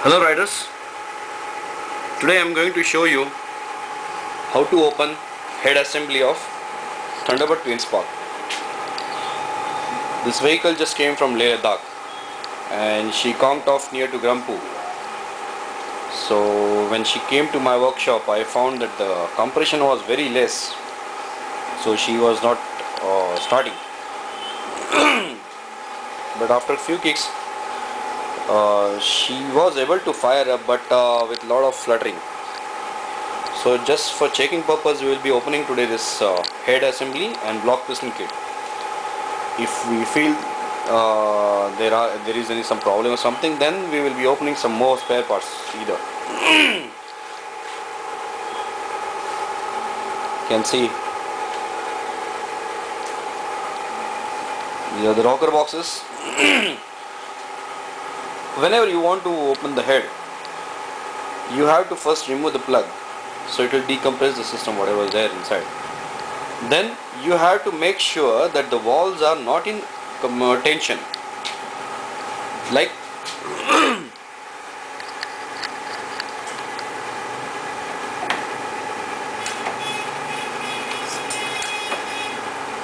Hello riders, today I am going to show you how to open head assembly of Thunderbird twin spark. This vehicle just came from Leh Ladakh and she conked off near to Grampu. So when she came to my workshop I found that the compression was very less, so she was not starting. But after a few kicks she was able to fire up, but with a lot of fluttering. So just for checking purpose we will be opening today this head assembly and block piston kit. If we feel there is some problem or something, then we will be opening some more spare parts either. You can see these are the rocker boxes. Whenever you want to open the head, you have to first remove the plug, so it will decompress the system, whatever is there inside. Then you have to make sure that the valves are not in tension, like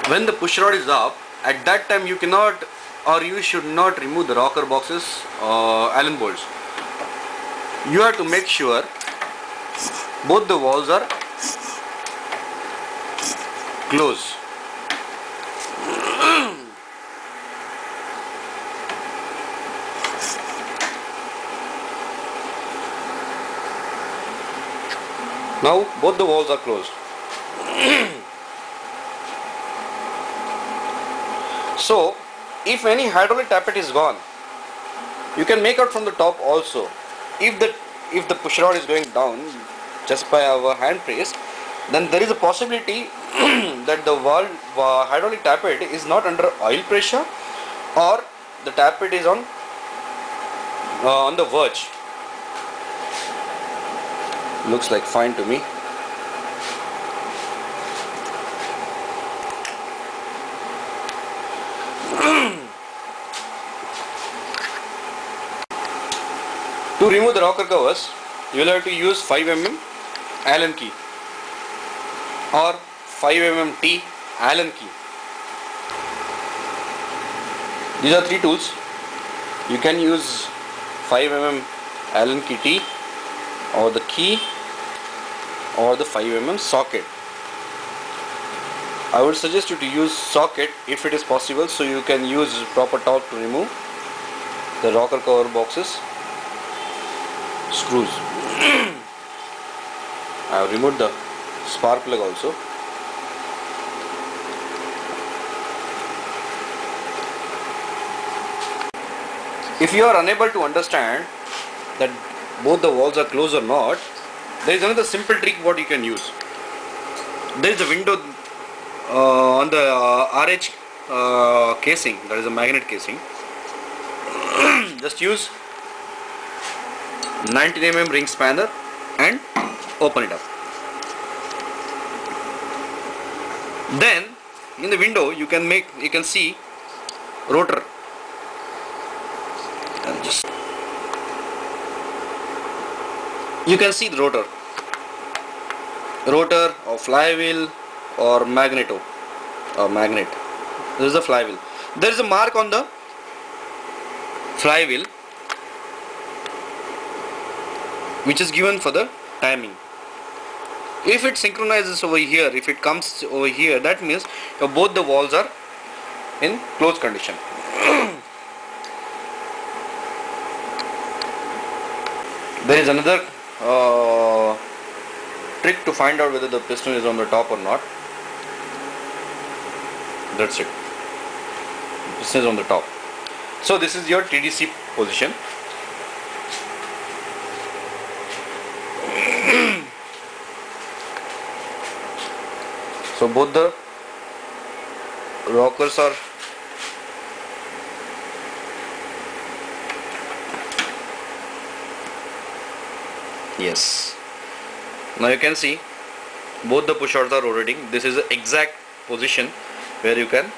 when the push rod is up, at that time you cannot or you should not remove the rocker boxes Allen bolts. You have to make sure both the valves are closed. Now both the valves are closed. So if any hydraulic tappet is gone, you can make out from the top also. If the push rod is going down just by our hand press, then there is a possibility that the valve hydraulic tappet is not under oil pressure, or the tappet is on the verge. Looks like fine to me. To remove the rocker covers, you will have to use 5 mm Allen key or 5 mm T Allen key. These are three tools. You can use 5 mm Allen key T or the key or the 5 mm socket. I would suggest you to use socket if it is possible, so you can use proper torque to remove the rocker cover boxes screws. I have removed the spark plug also. If you are unable to understand that both the valves are closed or not, there is another simple trick what you can use. There is a window on the RH casing, that is a magnet casing. Just use 19 mm ring spanner and open it up. Then in the window you can see rotor. And just you can see the rotor or flywheel or magnet. This is the flywheel. There is a mark on the flywheel which is given for the timing. If it synchronizes over here, if it comes over here, that means both the valves are in closed condition. There is another trick to find out whether the piston is on the top or not. That's it. The piston is on the top. So this is your TDC position. So both the rockers are yes. Now you can see both the push rods are rotating. This is the exact position where you can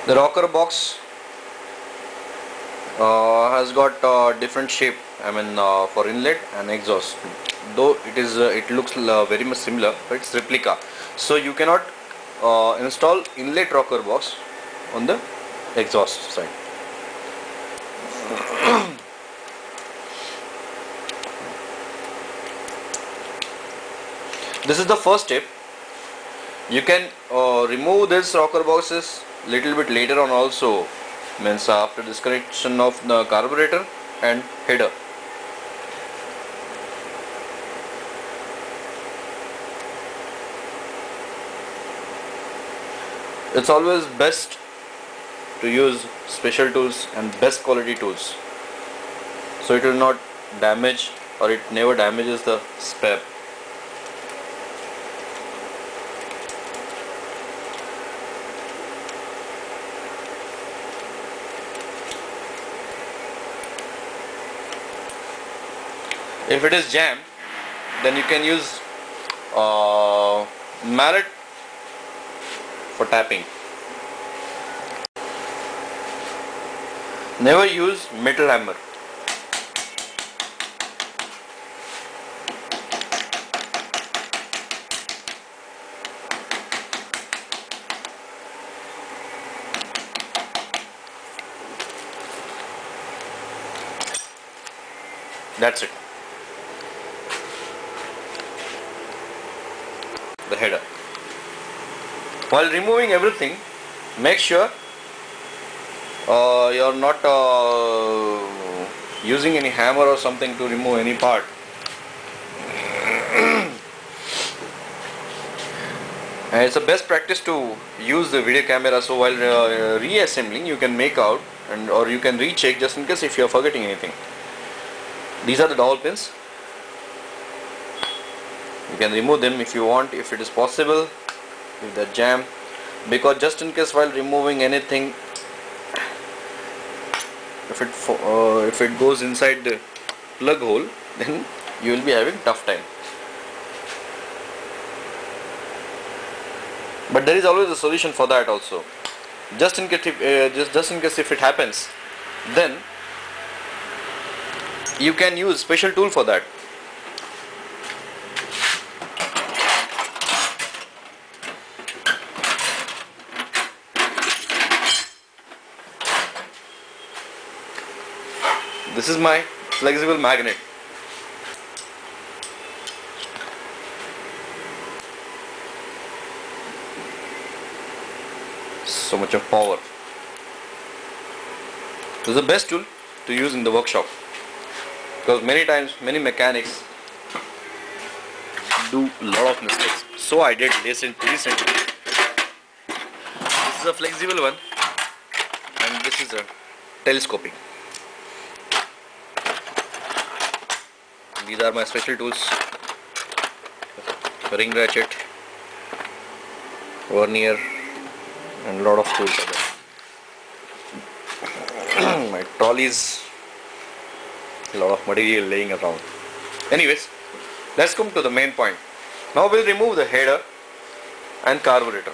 The rocker box has got different shape, I mean for inlet and exhaust, though it looks very much similar, but it's replica, so you cannot install inlet rocker box on the exhaust side. This is the first step. You can remove this rocker boxes little bit later on also, means after disconnection of the carburetor and header. It's always best to use special tools and best quality tools, so it will not damage, or it never damages the spare. If it is jammed, then you can use mallet for tapping. Never use metal hammer. That's it. The header. While removing everything, make sure you are not using any hammer or something to remove any part. And it's a best practice to use the video camera, so while reassembling you can make out, and or you can recheck just in case if you are forgetting anything. These are the dowel pins. You can remove them if you want, if it is possible, if they're jammed, because just in case while removing anything, if it goes inside the plug hole, then you will be having tough time. But there is always a solution for that also. Just in case if it happens, then you can use special tool for that. This is my flexible magnet. So much of power. This is the best tool to use in the workshop, because many times many mechanics do a lot of mistakes. So I did recently. This is a flexible one, and this is a telescoping. These are my special tools: ring ratchet, vernier, and a lot of tools are there. My trolleys, a lot of material laying around. Anyways, let's come to the main point. Now we'll remove the header and carburetor.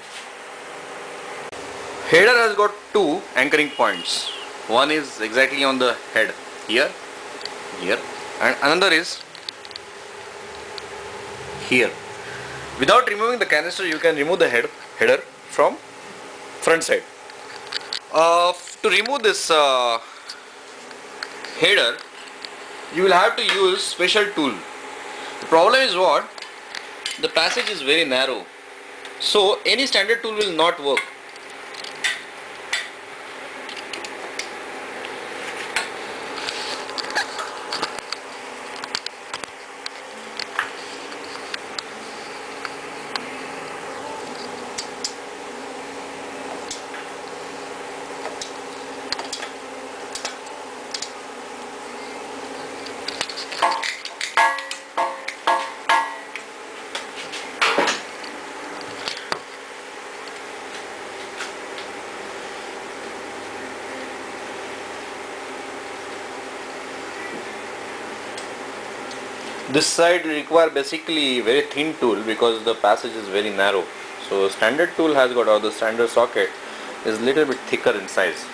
Header has got two anchoring points. One is exactly on the head, here, and another is here. Without removing the canister, you can remove the header from front side. To remove this header, you will have to use special tool. The problem is what? The passage is very narrow, so any standard tool will not work. This side require basically very thin tool because the passage is very narrow. So standard tool has got, or the standard socket is little bit thicker in size.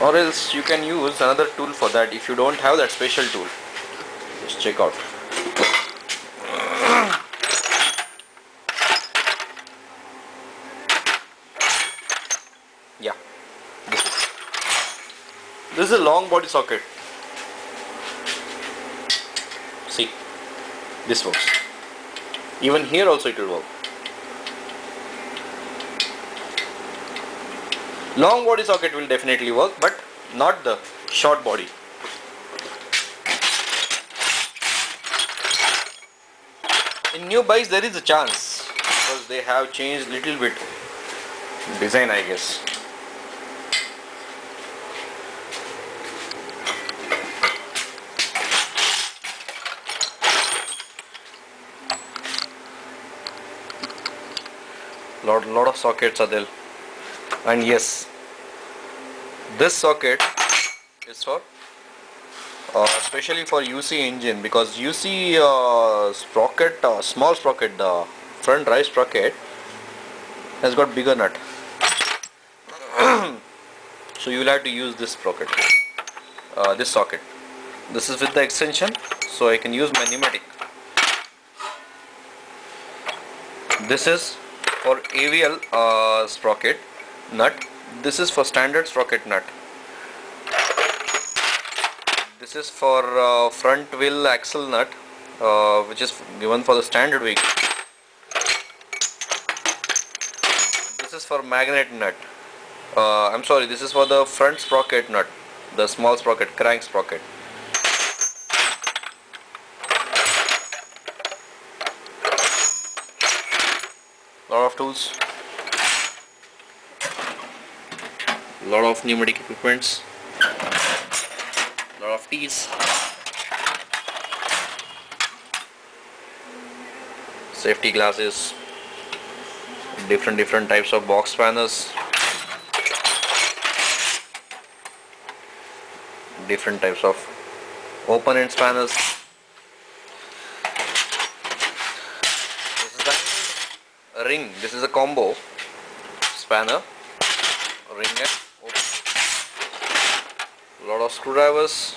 Or else you can use another tool for that if you don't have that special tool. Just check out. Yeah, this is a long body socket. See, this works. Even here also it will work. Long body socket will definitely work, but not the short body. In new bikes there is a chance, because they have changed little bit design, I guess. Lot of sockets are there. And yes, this socket is for especially for UC engine, because UC sprocket, small sprocket, the front drive sprocket has got bigger nut. So you will have to use this sprocket, this socket. This is with the extension, so I can use my pneumatic. This is for AVL sprocket nut. This is for standard sprocket nut. This is for front wheel axle nut, which is given for the standard vehicle. This is for magnet nut. I'm sorry, this is for the front sprocket nut, the small sprocket, crank sprocket. Lot of tools, lot of pneumatic equipments, lot of tees, safety glasses, different types of box spanners, different types of open end spanners. Ring, this is a combo spanner, ring and open. Lot of screwdrivers,